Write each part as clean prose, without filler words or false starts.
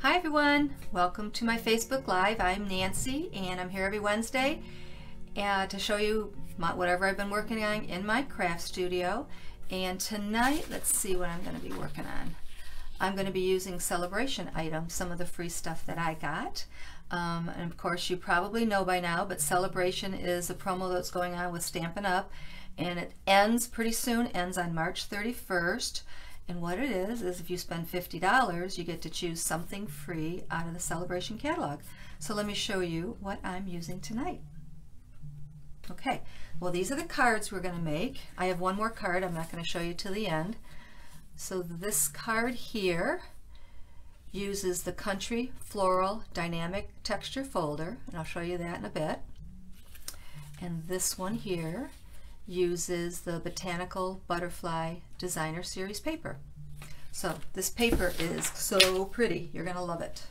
Hi everyone, welcome to my Facebook Live. I'm Nancy and I'm here every Wednesday to show you whatever I've been working on in my craft studio. And tonight, let's see what I'm going to be working on. I'm going to be using celebration items, some of the free stuff that I got. And of course you probably know by now, but Celebration is a promo that's going on with Stampin' Up! And it ends pretty soon, ends on March 31st. And what it is if you spend $50, you get to choose something free out of the Celebration catalog. So let me show you what I'm using tonight. Okay, well these are the cards we're going to make. I have one more card I'm not going to show you till the end. So this card here uses the Country Floral Dynamic Texture Folder, and I'll show you that in a bit. And this one here uses the Botanical Butterfly Designer Series paper. So this paper is so pretty, you're gonna love it.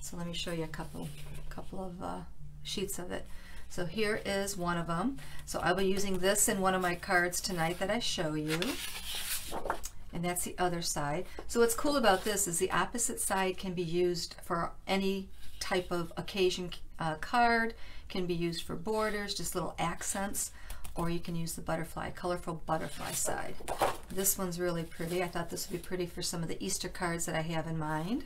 So let me show you a couple of sheets of it. So here is one of them. So I'll be using this in one of my cards tonight that I show you, and that's the other side. So what's cool about this is the opposite side can be used for any type of occasion card, can be used for borders, just little accents, or you can use the butterfly, colorful butterfly side. This one's really pretty. I thought this would be pretty for some of the Easter cards that I have in mind.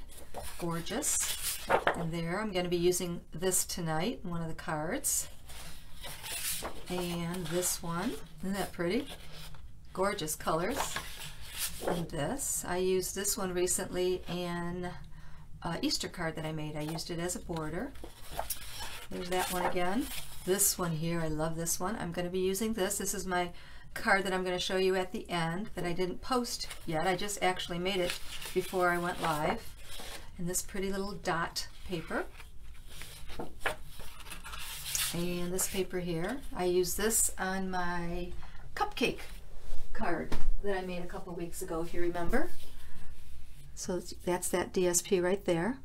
Gorgeous. And there, I'm going to be using this tonight in one of the cards. And this one, isn't that pretty? Gorgeous colors. And this, I used this one recently in an Easter card that I made. I used it as a border. There's that one again. This one here, I love this one. I'm going to be using this. This is my card that I'm going to show you at the end that I didn't post yet. I just actually made it before I went live. And this pretty little dot paper. And this paper here, I use this on my cupcake card that I made a couple weeks ago, if you remember. So that's that DSP right there.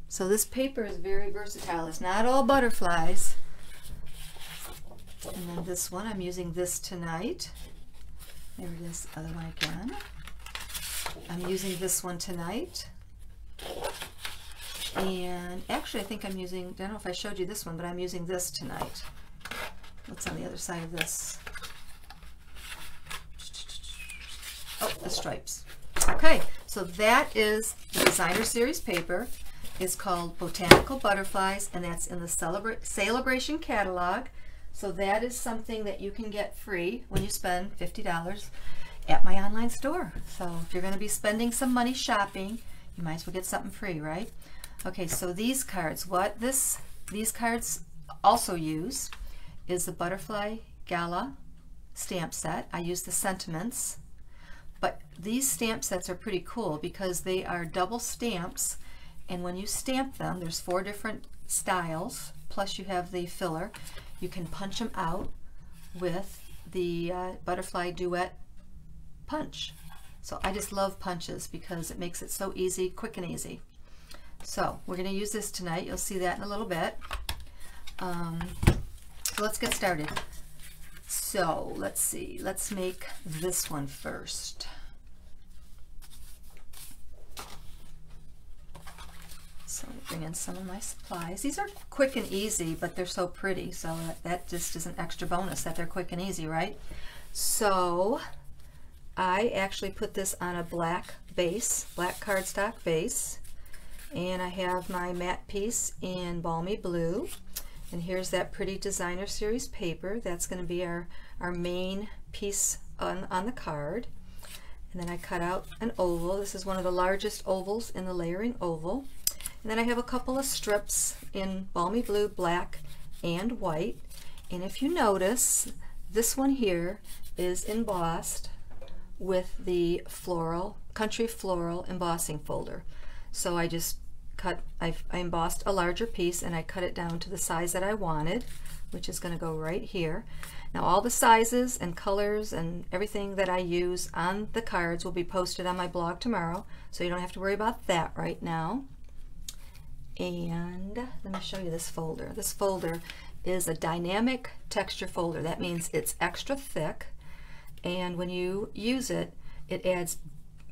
So this paper is very versatile. It's not all butterflies. And then this one, I'm using this tonight. There it is, other one again. I'm using this one tonight. And actually I think I'm using, I don't know if I showed you this one, but I'm using this tonight. What's on the other side of this? Oh, the stripes. Okay, so that is the Designer Series paper. It's called Botanical Butterflies, and that's in the Celebration catalog. So that is something that you can get free when you spend $50 at my online store. So if you're going to be spending some money shopping, you might as well get something free, right? Okay, so these cards, what these cards also use is the Butterfly Gala stamp set. I use the sentiments, but these stamp sets are pretty cool because they are double stamps, and when you stamp them, there's 4 different styles, plus you have the filler. You can punch them out with the Butterfly Duet punch. So I just love punches because it makes it so easy, quick and easy. So we're going to use this tonight. You'll see that in a little bit. So let's get started. So let's see. Let's make this one first. So bring in some of my supplies. These are quick and easy, but they're so pretty, so that just is an extra bonus that they're quick and easy, right? So I actually put this on a black base, black cardstock base, and I have my matte piece in Balmy Blue, and here's that pretty Designer Series paper. That's going to be our main piece on the card. And then I cut out an oval. This is one of the largest ovals in the layering oval. And then I have a couple of strips in Balmy Blue, black, and white. And if you notice, this one here is embossed with the Country Floral embossing folder. So I just I embossed a larger piece and I cut it down to the size that I wanted, which is going to go right here. Now all the sizes and colors and everything that I use on the cards will be posted on my blog tomorrow, so you don't have to worry about that right now. And let me show you this folder. This folder is a dynamic texture folder. That means it's extra thick, and when you use it, it adds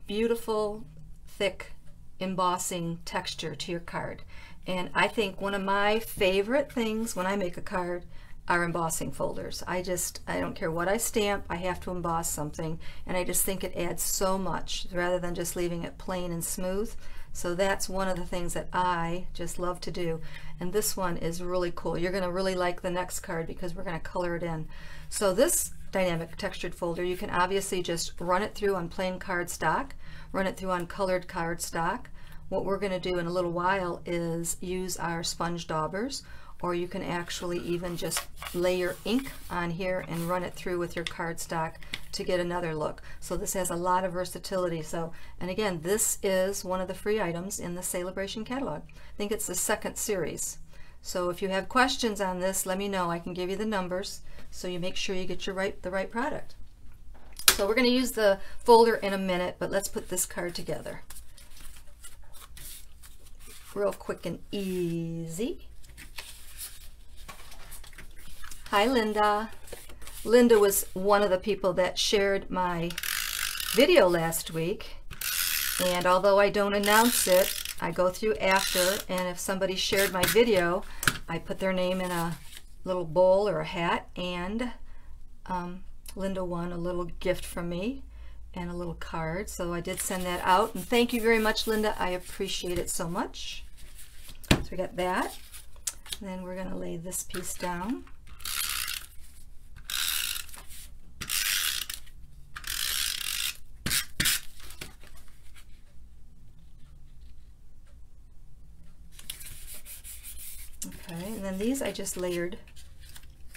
beautiful thick embossing texture to your card. And I think one of my favorite things when I make a card are embossing folders. I don't care what I stamp, I have to emboss something, and I just think it adds so much rather than just leaving it plain and smooth. So that's one of the things that I just love to do. And this one is really cool. You're going to really like the next card because we're going to color it in. So this dynamic textured folder, you can obviously just run it through on plain cardstock, run it through on colored cardstock. What we're going to do in a little while is use our sponge daubers, or you can actually even just layer ink on here and run it through with your cardstock to get another look. So this has a lot of versatility. So, and again, this is one of the free items in the Celebration catalog. I think it's the second series. So if you have questions on this, let me know. I can give you the numbers so you make sure you get your the right product. So we're going to use the folder in a minute, but let's put this card together. Real quick and easy. Hi, Linda. Linda was one of the people that shared my video last week, and although I don't announce it, I go through after, and if somebody shared my video, I put their name in a little bowl or a hat, and Linda won a little gift from me and a little card, so I did send that out, and thank you very much, Linda. I appreciate it so much. So we got that, and then we're going to lay this piece down. Okay, and then these I just layered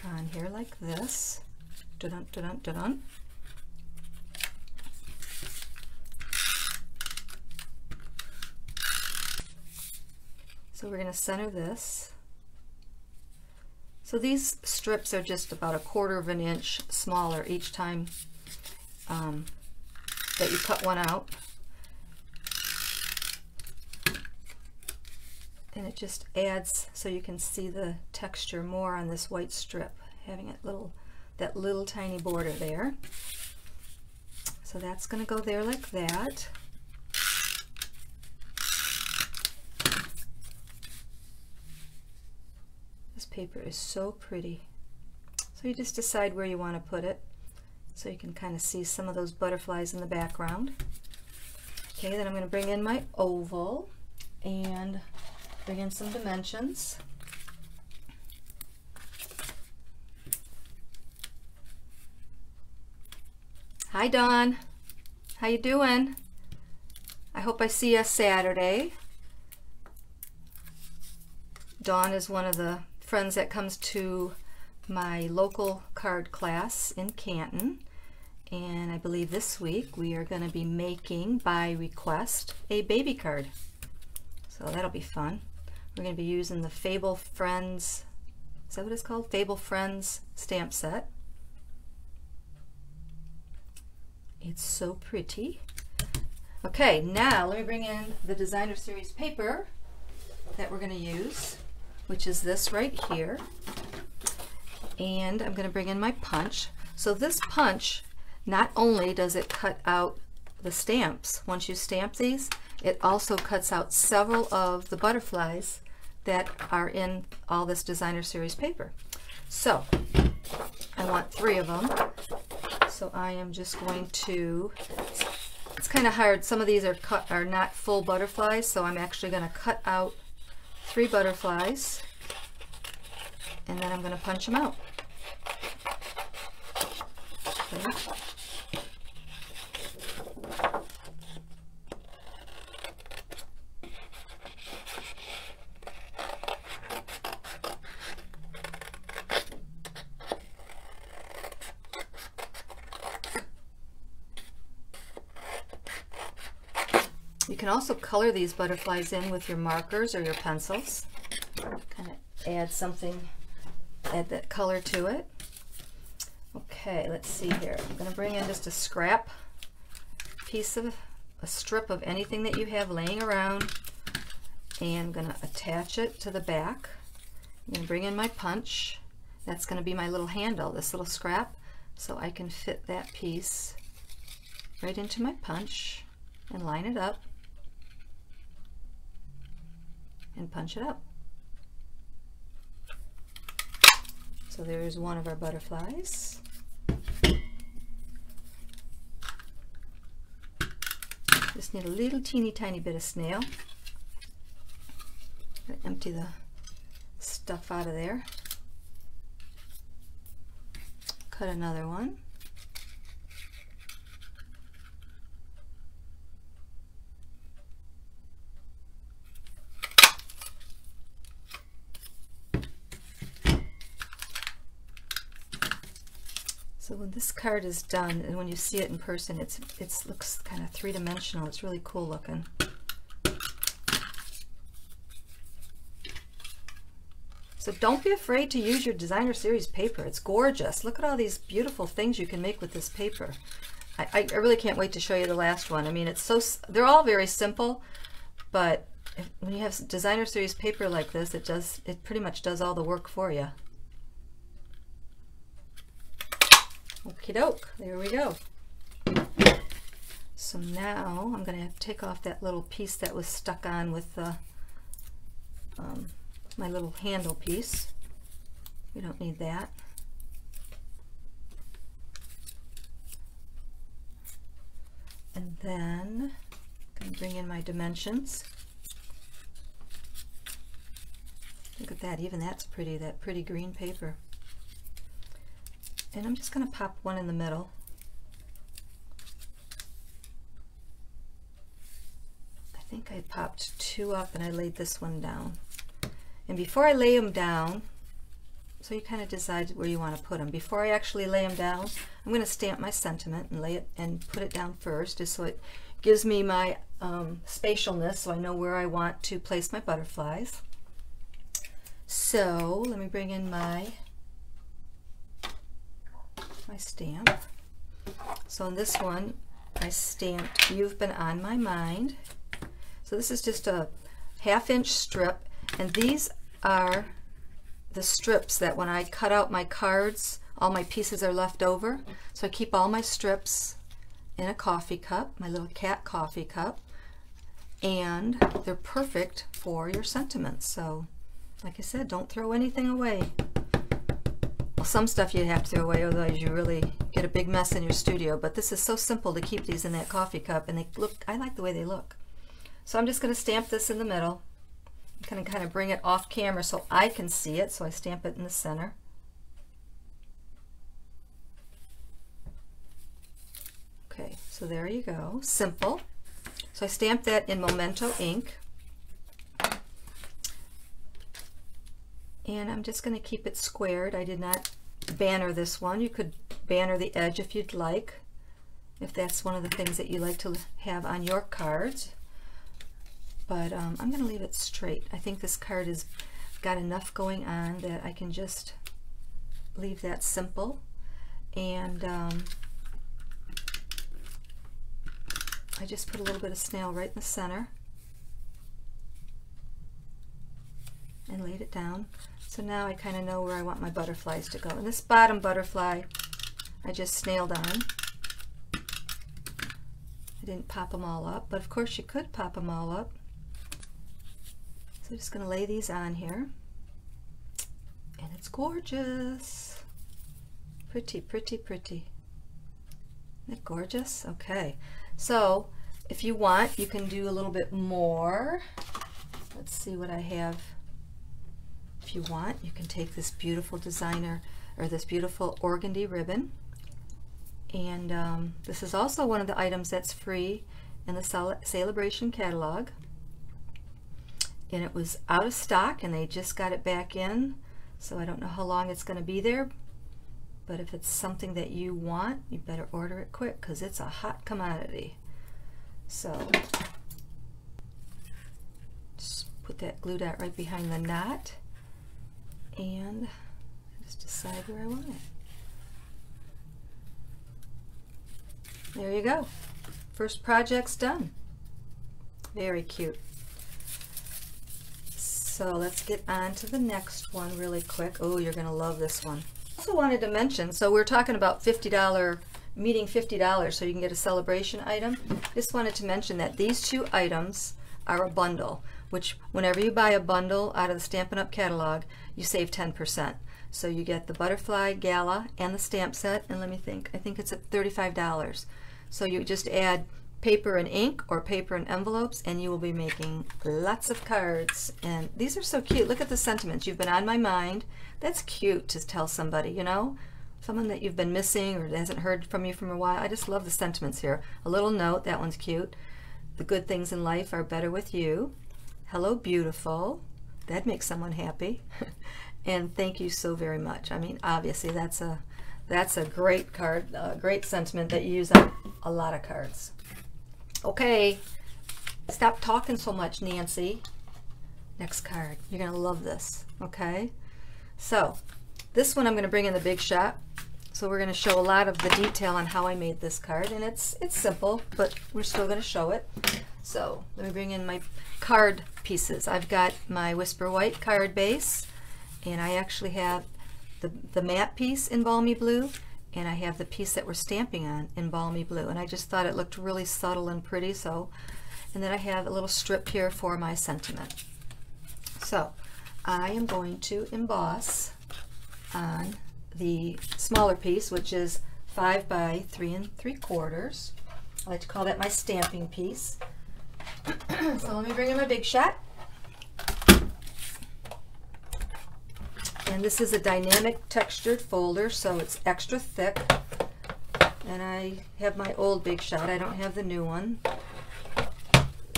on here like this. Dun-dun, dun-dun, dun-dun. So we're going to center this. So these strips are just about 1/4 of an inch smaller each time that you cut one out. And it just adds so you can see the texture more on this white strip, having it that little tiny border there. So that's going to go there like that. This paper is so pretty. So you just decide where you want to put it so you can kind of see some of those butterflies in the background. Okay, then I'm going to bring in my oval and bring in some dimensions. Hi, Dawn. How you doing? I hope I see you Saturday. Dawn is one of the friends that comes to my local card class in Canton, and I believe this week we are going to be making, by request, a baby card. So that'll be fun. We're going to be using the Fable Friends, is that what it's called? Fable Friends stamp set. It's so pretty. Okay, now let me bring in the Designer Series paper that we're going to use, which is this right here. And I'm going to bring in my punch. So this punch, not only does it cut out the stamps, once you stamp these, it also cuts out several of the butterflies that are in all this Designer Series paper. So I want 3 of them. So I am just going to, it's kind of hard. Some of these are not full butterflies, so I'm actually going to cut out 3 butterflies, and then I'm going to punch them out. Okay. You can also color these butterflies in with your markers or your pencils. Kind of add something, add that color to it. Okay, let's see here. I'm going to bring in just a scrap piece of, a strip of anything that you have laying around, and I'm going to attach it to the back. I'm going to bring in my punch. That's going to be my little handle, this little scrap, so I can fit that piece right into my punch and line it up. and punch it up. So there's one of our butterflies. Just need a little teeny tiny bit of snail. Empty the stuff out of there. Cut another one. So when this card is done, and when you see it in person, it looks kind of three-dimensional. It's really cool looking. So don't be afraid to use your designer series paper. It's gorgeous. Look at all these beautiful things you can make with this paper. I really can't wait to show you the last one. I mean, they're all very simple, but when you have designer series paper like this, it pretty much does all the work for you. Okie doke, there we go. So now I'm going to take off that little piece that was stuck on with the my little handle piece. We don't need that. And then I'm going to bring in my dimensions. Look at that, even that's pretty, that pretty green paper. And I'm just going to pop one in the middle. I think I popped two up and I laid this one down. And before I lay them down, so you kind of decide where you want to put them. Before I actually lay them down, I'm going to stamp my sentiment and lay it and put it down first, just so it gives me my spatialness, so I know where I want to place my butterflies. So let me bring in my stamp. So on this one, I stamped "You've Been on My Mind." So this is just a 1/2 inch strip, and these are the strips that when I cut out my cards, all my pieces are left over. So I keep all my strips in a coffee cup, my little cat coffee cup, and they're perfect for your sentiments. So like I said, don't throw anything away. Well, some stuff you have to throw away, otherwise you really get a big mess in your studio, but this is so simple to keep these in that coffee cup, and I like the way they look. So I'm just going to stamp this in the middle. I'm going to kind of bring it off camera so I can see it, so I stamp it in the center. Okay, so there you go, simple. So I stamped that in Memento ink. And I'm just going to keep it squared. I did not banner this one. You could banner the edge if you'd like, if that's one of the things that you like to have on your cards. But I'm going to leave it straight. I think this card has got enough going on that I can just leave that simple. And I just put a little bit of snail right in the center and laid it down. So now I kind of know where I want my butterflies to go. And this bottom butterfly I just snailed on. I didn't pop them all up, but of course you could pop them all up. So I'm just going to lay these on here. And it's gorgeous. Pretty, pretty, pretty. Isn't it gorgeous? Okay. So if you want, you can do a little bit more. Let's see what I have. If you want, you can take this beautiful designer, or this beautiful organdy ribbon, and this is also one of the items that's free in the Celebration catalog, and it was out of stock and they just got it back in, so I don't know how long it's going to be there, but if it's something that you want, you better order it quick because it's a hot commodity. So just put that glue dot right behind the knot and just decide where I want it. There you go. First project's done. Very cute. So let's get on to the next one really quick. Oh, you're going to love this one. I also wanted to mention, so we're talking about $50, meeting $50 so you can get a celebration item. Just wanted to mention that these two items are a bundle. which whenever you buy a bundle out of the Stampin' Up! Catalog, you save 10%. So you get the Butterfly Gala and the stamp set, and let me think, I think it's at $35. So you just add paper and ink or paper and envelopes, and you will be making lots of cards. And these are so cute. Look at the sentiments. You've been on my mind. That's cute to tell somebody, you know, someone that you've been missing or hasn't heard from you from a while. I just love the sentiments here. A little note, that one's cute. The good things in life are better with you. Hello, beautiful. That makes someone happy. And thank you so very much. I mean, obviously that's a great card, great sentiment that you use on a lot of cards. Okay, stop talking so much, Nancy. Next card. You're gonna love this. Okay, so this one I'm gonna bring in the Big Shot. So we're gonna show a lot of the detail on how I made this card, and it's simple, but we're still gonna show it. So let me bring in my card pieces. I've got my Whisper White card base, and I actually have the matte piece in Balmy Blue, and I have the piece that we're stamping on in Balmy Blue, and I just thought it looked really subtle and pretty. So, and then I have a little strip here for my sentiment. So I am going to emboss on the smaller piece, which is 5 by 3 3/4. I like to call that my stamping piece. So let me bring in my Big Shot. And this is a dynamic textured folder, so it's extra thick. And I have my old Big Shot. I don't have the new one.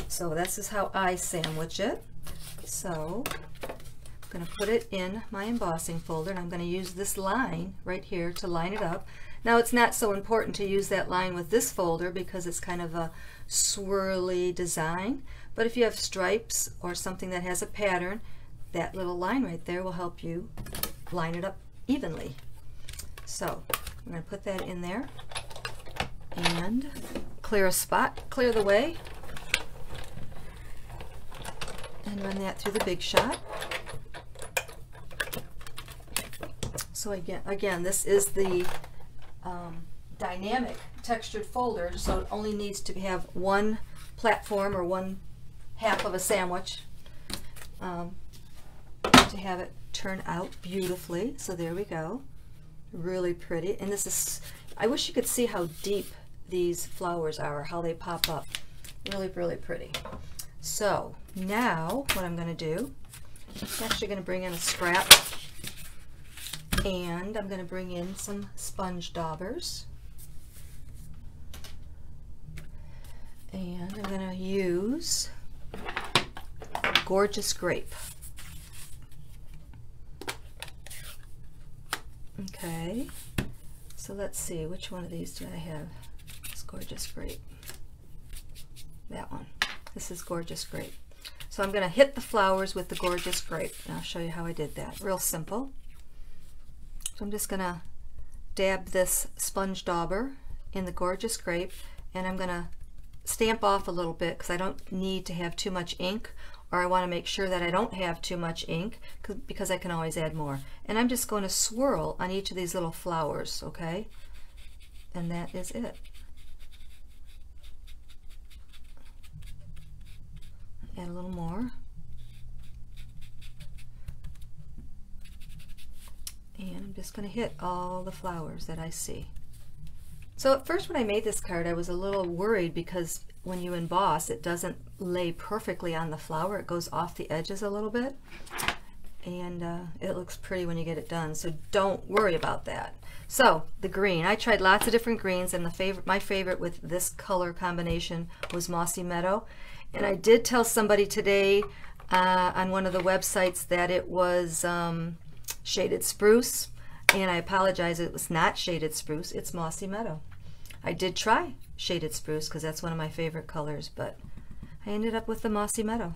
So this is how I sandwich it. So I'm going to put it in my embossing folder, and I'm going to use this line right here to line it up. Now it's not so important to use that line with this folder because it's kind of a swirly design, but if you have stripes or something that has a pattern, that little line right there will help you line it up evenly. So I'm going to put that in there and clear a spot, clear the way, and run that through the Big Shot. So again, this is the dynamic textured folder, so it only needs to have one platform or one half of a sandwich to have it turn out beautifully. So there we go, really pretty. And this is, I wish you could see how deep these flowers are, how they pop up. Really, really pretty. So now what I'm going to do, I'm actually going to bring in a scrap, and I'm going to bring in some sponge daubers, and I'm going to use Gorgeous Grape. Okay, so let's see, which one of these do I have? It's Gorgeous Grape. That one. This is Gorgeous Grape. So I'm going to hit the flowers with the Gorgeous Grape, and I'll show you how I did that. Real simple. So I'm just going to dab this sponge dauber in the Gorgeous Grape, and I'm going to stamp off a little bit because I don't need to have too much ink, or I want to make sure that I don't have too much ink because I can always add more. And I'm just going to swirl on each of these little flowers, okay? And that is it. Add a little more. And I'm just going to hit all the flowers that I see. So at first when I made this card, I was a little worried because when you emboss, it doesn't lay perfectly on the flower. It goes off the edges a little bit. And it looks pretty when you get it done, so don't worry about that. So the green, I tried lots of different greens, and my favorite with this color combination was Mossy Meadow. And I did tell somebody today on one of the websites that it was Shaded Spruce, and I apologize, it was not Shaded Spruce, it's Mossy Meadow. I did try Shaded Spruce because that's one of my favorite colors, but I ended up with the Mossy Meadow.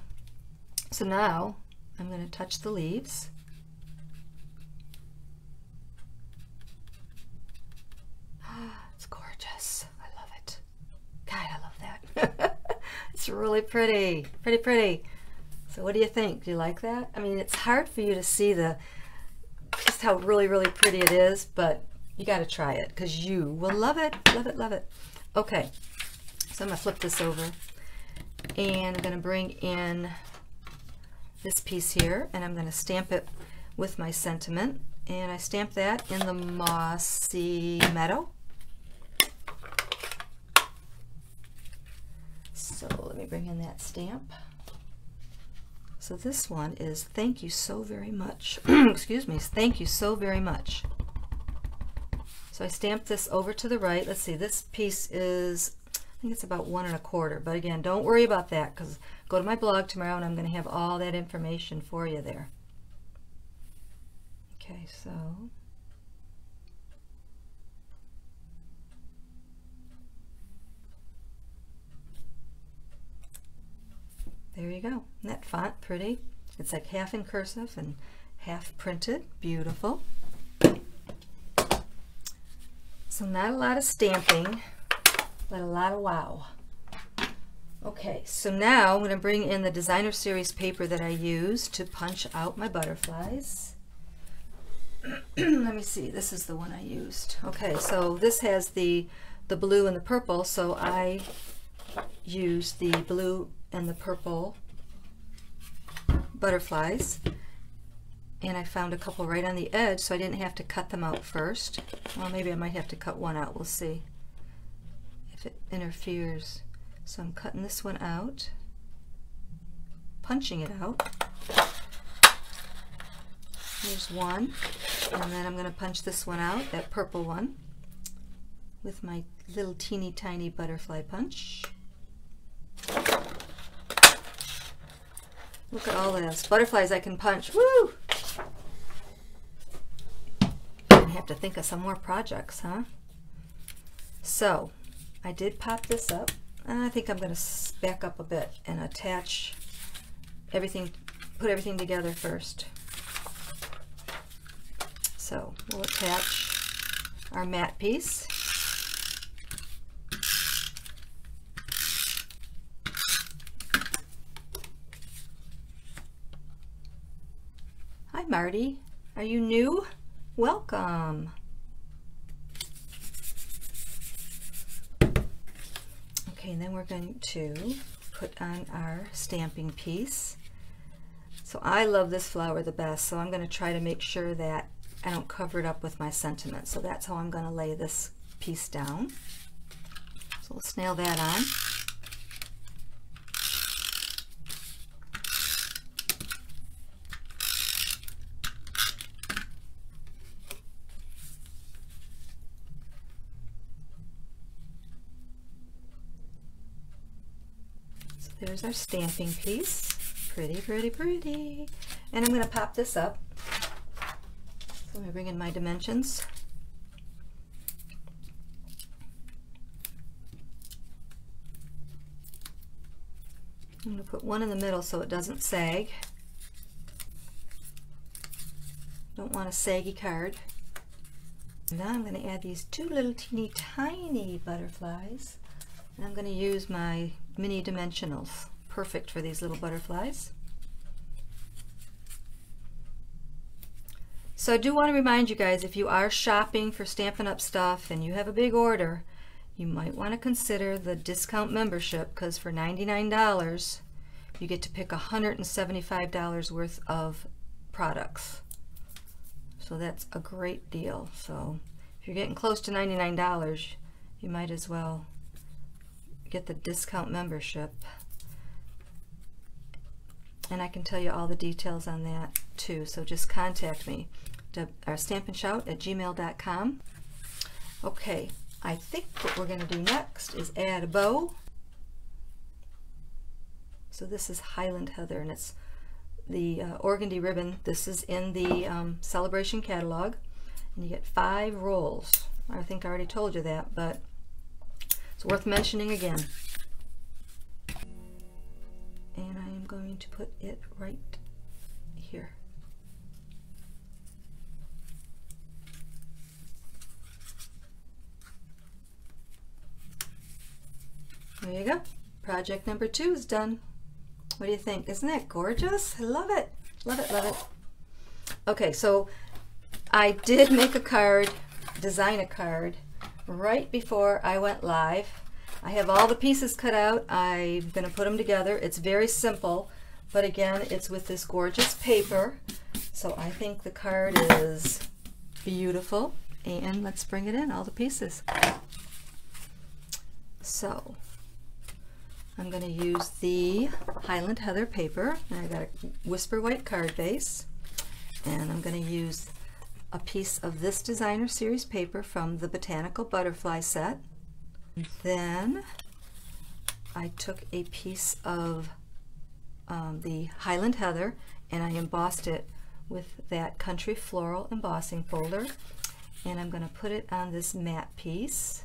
So now I'm going to touch the leaves. It's gorgeous. I love it. God, I love that. It's really pretty. Pretty, pretty. So what do you think? Do you like that? I mean, it's hard for you to see just how really, really pretty it is, but you got to try it because you will love it. Love it, love it. Okay, so I'm going to flip this over, and I'm going to bring in this piece here, and I'm going to stamp it with my sentiment, and I stamp that in the Mossy Meadow. So let me bring in that stamp. So this one is thank you so very much. Excuse me, thank you so very much. So I stamped this over to the right. Let's see, this piece is, I think it's about 1 1/4, but again, don't worry about that because go to my blog tomorrow and I'm going to have all that information for you there. Okay, so there you go. Isn't that font pretty? It's like half in cursive and half printed. Beautiful. So not a lot of stamping, but a lot of wow. Okay, so now I'm going to bring in the Designer Series paper that I use to punch out my butterflies. Let me see, this is the one I used. Okay, so this has the blue and the purple, so I used the blue and the purple butterflies, and I found a couple right on the edge, so I didn't have to cut them out first. Well, maybe I might have to cut one out. We'll see if it interferes. So I'm cutting this one out, punching it out. Here's one, and then I'm going to punch this one out, that purple one, with my little teeny tiny butterfly punch. Look at all those butterflies I can punch. Woo! I have to think of some more projects, huh? So I did pop this up. I think I'm going to back up a bit and attach everything, put everything together first. So we'll attach our matte piece. Hi Marty, are you new? Welcome. Okay, and then we're going to put on our stamping piece. So I love this flower the best, so I'm going to try to make sure that I don't cover it up with my sentiment. So that's how I'm going to lay this piece down. So we'll snail that on. There's our stamping piece. Pretty, pretty, pretty. And I'm going to pop this up. So let me bring in my dimensions. I'm going to put one in the middle so it doesn't sag. Don't want a saggy card. Now I'm going to add these two little teeny tiny butterflies. And I'm going to use my mini dimensionals. Perfect for these little butterflies. So I do want to remind you guys, if you are shopping for Stampin' Up! Stuff and you have a big order, you might want to consider the discount membership, because for $99 you get to pick $175 worth of products. So that's a great deal. So if you're getting close to $99, you might as well get the discount membership, and I can tell you all the details on that too, so just contact me, our Stampin'shout@gmail.com. Okay, I think what we're going to do next is add a bow. So this is Highland Heather, and it's the organdy ribbon. This is in the Celebration catalog, and you get 5 rolls. I think I already told you that, but it's worth mentioning again. And I am going to put it right here. There you go. Project number 2 is done. What do you think? Isn't that gorgeous? I love it. Love it, love it. Okay, so I did make a card, design a card, right before I went live. I have all the pieces cut out. I'm going to put them together. It's very simple, but again, it's with this gorgeous paper. So I think the card is beautiful. And let's bring it in, all the pieces. So I'm going to use the Highland Heather paper. And I got a Whisper White card base. And I'm going to use a piece of this designer series paper from the Botanical Butterfly set. Then I took a piece of the Highland Heather and I embossed it with that Country Floral embossing folder. And I'm going to put it on this matte piece.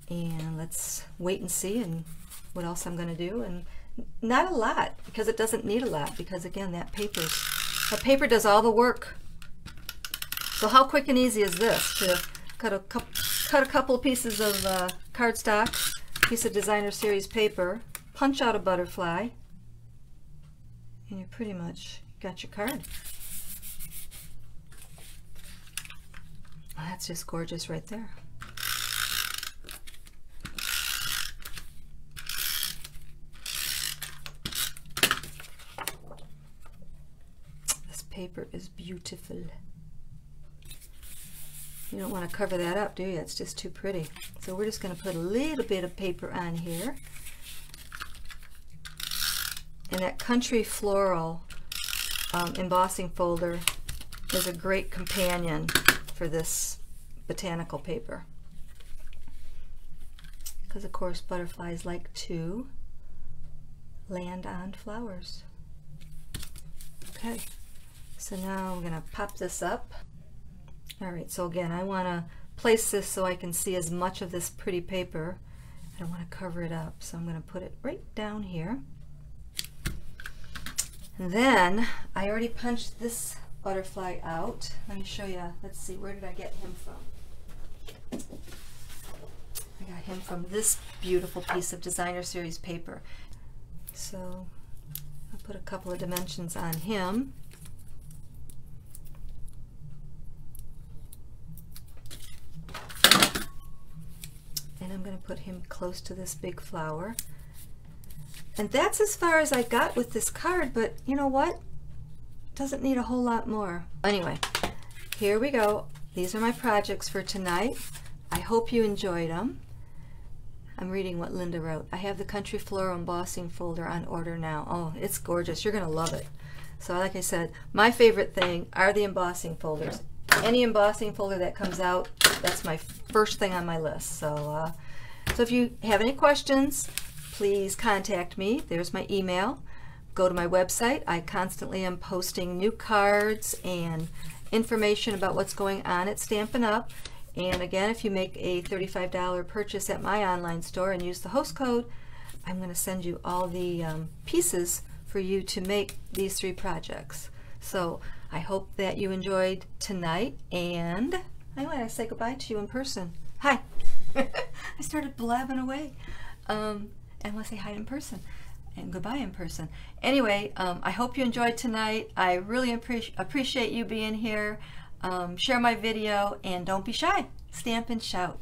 And let's wait and see and what else I'm going to do. And not a lot, because it doesn't need a lot, because again, that paper does all the work. So how quick and easy is this? To cut a couple of pieces of cardstock, piece of designer series paper, punch out a butterfly, and you pretty much got your card. Oh, that's just gorgeous right there. This paper is beautiful. You don't want to cover that up, do you? It's just too pretty. So we're just going to put a little bit of paper on here. And that Country Floral embossing folder is a great companion for this botanical paper. Because of course butterflies like to land on flowers. Okay, so now I'm going to pop this up. Alright, so again, I want to place this so I can see as much of this pretty paper. I don't want to cover it up, so I'm going to put it right down here. And then, I already punched this butterfly out. Let me show you. Let's see, where did I get him from? I got him from this beautiful piece of designer series paper. So, I'll put a couple of dimensions on him. And I'm going to put him close to this big flower. And that's as far as I got with this card, but you know what? Doesn't need a whole lot more. Anyway, here we go. These are my projects for tonight. I hope you enjoyed them. I'm reading what Linda wrote. I have the Country Floral embossing folder on order now. Oh, it's gorgeous. You're going to love it. So like I said, my favorite thing are the embossing folders. Any embossing folder that comes out, that's my first thing on my list. So, so if you have any questions, please contact me. There's my email. Go to my website. I constantly am posting new cards and information about what's going on at Stampin' Up. And again, if you make a $35 purchase at my online store and use the host code, I'm going to send you all the pieces for you to make these 3 projects. So I hope that you enjoyed tonight, and I want to say goodbye to you in person. Hi. I started blabbing away. And I want to say hi in person and goodbye in person. Anyway, I hope you enjoyed tonight. I really appreciate you being here. Share my video and don't be shy. Stamp and shout.